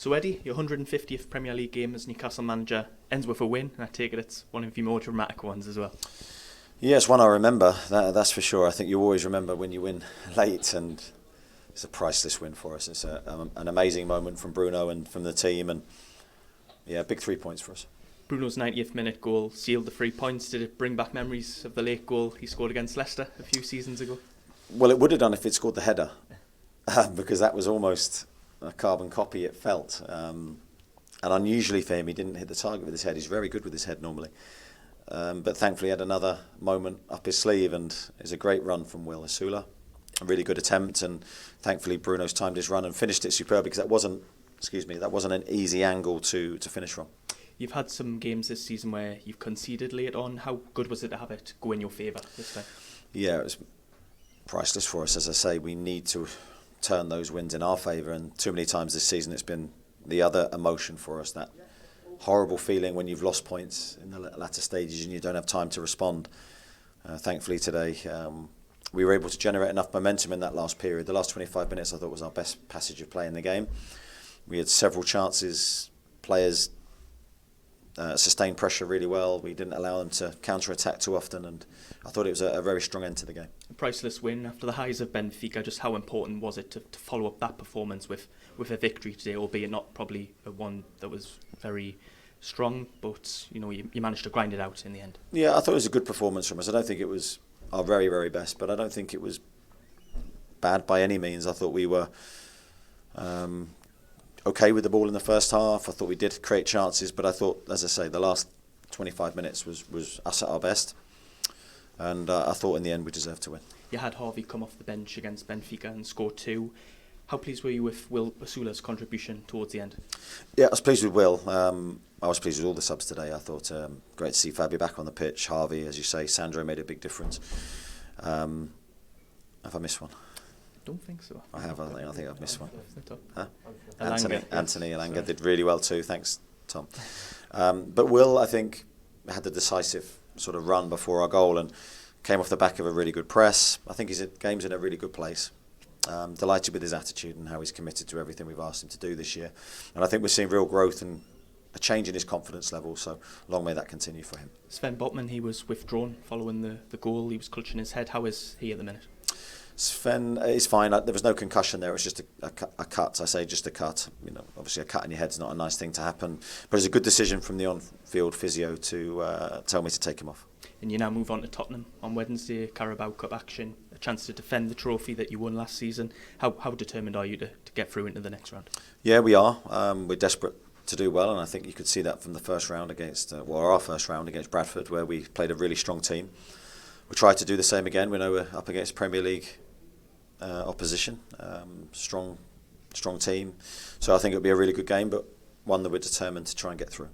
So Eddie, your 150th Premier League game as Newcastle manager ends with a win, and I take it it's one of your more dramatic ones as well. Yes, one I remember, that's for sure. I think you always remember when you win late, and it's a priceless win for us. It's an amazing moment from Bruno and from the team, and yeah, big 3 points for us. Bruno's 90th minute goal sealed the 3 points. Did it bring back memories of the late goal he scored against Leicester a few seasons ago? Well, it would have done if he'd scored the header, because that was almost a carbon copy, it felt. And unusually for him, he didn't hit the target with his head. He's very good with his head normally. But thankfully he had another moment up his sleeve, and it was a great run from Will Osula. A really good attempt, and thankfully Bruno's timed his run and finished it superbly, because that wasn't an easy angle to finish from. You've had some games this season where you've conceded late on. How good was it to have it go in your favour this time? Yeah, it was priceless for us. As I say, we need to turn those wins in our favour, and too many times this season it's been the other emotion for us, that horrible feeling when you've lost points in the latter stages and you don't have time to respond. Thankfully today we were able to generate enough momentum in that last period. The last 25 minutes I thought was our best passage of play in the game. We had several chances, players sustained pressure really well. We didn't allow them to counter-attack too often, and I thought it was a very strong end to the game. A priceless win after the highs of Benfica. Just how important was it to follow up that performance with a victory today, albeit not probably a one that was very strong, but you managed to grind it out in the end? Yeah, I thought it was a good performance from us. I don't think it was our very, very best, but I don't think it was bad by any means. I thought we were okay with the ball in the first half. I thought we did create chances, but I thought, as I say, the last 25 minutes was us at our best, and I thought in the end we deserved to win. You had Harvey come off the bench against Benfica and score 2. How pleased were you with Will Osula's contribution towards the end? Yeah, I was pleased with Will. I was pleased with all the subs today. I thought great to see Fabio back on the pitch. Harvey, as you say, Sandro made a big difference. Have I missed one? Don't think so. I have. I think I've missed one. Huh? Elanga. Anthony Elanga did really well too. Thanks, Tom. But Will, I think, had the decisive sort of run before our goal and came off the back of a really good press. I think his game's in a really good place. Delighted with his attitude and how he's committed to everything we've asked him to do this year. And I think we're seeing real growth and a change in his confidence level, so long may that continue for him. Sven Botman, he was withdrawn following the goal. He was clutching his head. How is he at the minute? Sven is fine. There was no concussion there. It was just a cut. I say just a cut. Obviously a cut in your head's not a nice thing to happen, but it's a good decision from the on-field physio to tell me to take him off. And you now move on to Tottenham on Wednesday, Carabao Cup action, a chance to defend the trophy that you won last season. How determined are you to get through into the next round? Yeah, we are. We're desperate to do well, and I think you could see that from the first round against, our first round against Bradford, where we played a really strong team. We'll try to do the same again. We know we're up against Premier League opposition, strong team. So I think it'll be a really good game, but one that we're determined to try and get through.